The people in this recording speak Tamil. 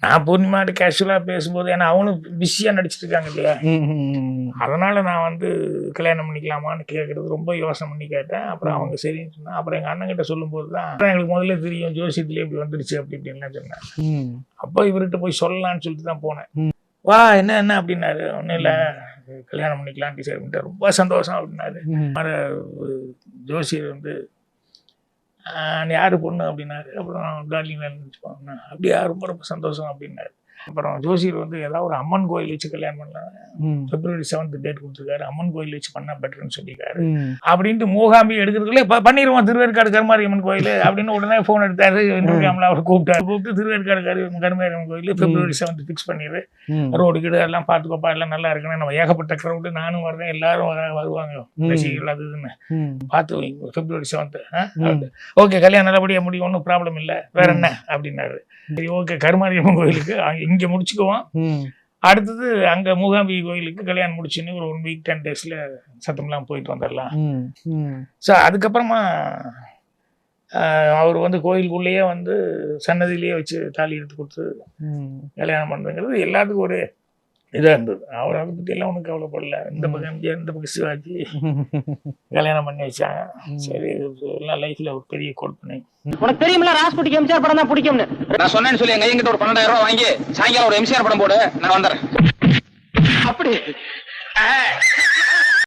நான் பூர்ணிமாட்ட கேஷுவலாக பேசும்போது, ஏன்னா அவங்களும் பிஸியாக நடிச்சிட்டு இருக்காங்க இல்லையா, அதனால் நான் வந்து கல்யாணம் பண்ணிக்கலாமான்னு கேட்குறது ரொம்ப யோசனை பண்ணி கேட்டேன். அப்புறம் அவங்க சரின்னு சொன்னால், அப்புறம் எங்கள் அண்ணன்கிட்ட சொல்லும்போது தான் எங்களுக்கு முதல்ல தெரியும் ஜோசியத்துலேயே இப்படி வந்துருச்சு அப்படி இப்படின்லாம் சொன்னேன். அப்போ இவர்கிட்ட போய் சொல்லலான்னு சொல்லிட்டு தான் போனேன். வா என்ன அப்படின்னாரு. ஒன்றும் இல்லை கல்யாணம் பண்ணிக்கலாம் டிசைட் பண்ணிட்டு ரொம்ப சந்தோஷம் அப்படின்னாரு. ஜோசியர் வந்து யார் பொண்ணு அப்படின்னாரு. அப்புறம் டார்லிங் நினச்சிப்பாங்க. அப்படியா ரொம்ப ரொம்ப சந்தோஷம் அப்படின்னாரு. அப்புறம் ஜோசியர் வந்து ஏதாவது ஒரு அம்மன் கோயில் வச்சு கல்யாணம் பண்ணலாம், February 7th டேட் கொடுத்துருக்காரு, அம்மன் கோயில் வச்சு பண்ணா பெட்டர்னு சொல்லியிருக்காரு அப்படின்ட்டு மூகாம்பி எடுக்கிறதுக்குள்ளே பண்ணிடுவோம் திருவேற்காடு கருமாரியம்மன் கோயில் அப்படின்னு உடனே ஃபோன் எடுத்தாரு. இன்டர்வியூமில் அவர் கூப்பிட்டு திருவேற்காடு கருமாரியம்மன் கோயில் February 7th ஃபிக்ஸ் பண்ணிடு, ரோடு கீடு எல்லாம் பார்த்துக்கோப்பா, எல்லாம் நல்லா இருக்குன்னு. நம்ம ஏகப்பட்ட க்ரௌடு, நானும் வர்றேன், எல்லாரும் வருவாங்க ரசிகர்கள், அதுன்னு பார்த்து வைங்க February 7th. ஓகே கல்யாணம் நல்லபடியாக முடியும், ஒன்றும் ப்ராப்ளம் இல்லை, வேற என்ன அப்படின்னாரு. சரி ஓகே கருமாரியம்மன் கோயிலுக்கு இங்கே முடிச்சுக்குவோம், அடுத்தது அங்கே மூகாம்பி கோயிலுக்கு கல்யாணம் முடிச்சுன்னு ஒரு 1 week 10 days சத்தம்லாம் போயிட்டு வந்துடலாம். ஸோ அதுக்கப்புறமா அவர் வந்து கோயிலுக்குள்ளேயே வந்து சன்னதியிலேயே வச்சு தாலி எடுத்து கொடுத்து கல்யாணம் பண்ணுறதுங்கிறது எல்லாத்துக்கும் ஒரு இதாக இருந்தது. அவர் அதை பற்றி எல்லாம் ஒன்றும் கவலைப்படல. இந்த பக்கம் எம்ஜிஆர், இந்த பக்கம் சிவாஜி கல்யாணம் பண்ணி வச்சாங்க. சரி எல்லாம் லைஃப்ல ஒரு பெரிய கொடுப்பனை. உனக்கு தெரியுமில்ல ராஸ்குட்டிக்கு எம்ஜிஆர் படம் தான் பிடிக்கும்னு நான் சொன்னேன்னு சொல்லி எங்க எங்கிட்ட ஒரு 12,000 ரூபாய் வாங்கி சாயங்காலம் ஒரு எம்ஜிஆர் படம் போடு, நான் வந்துடுறேன். அப்படி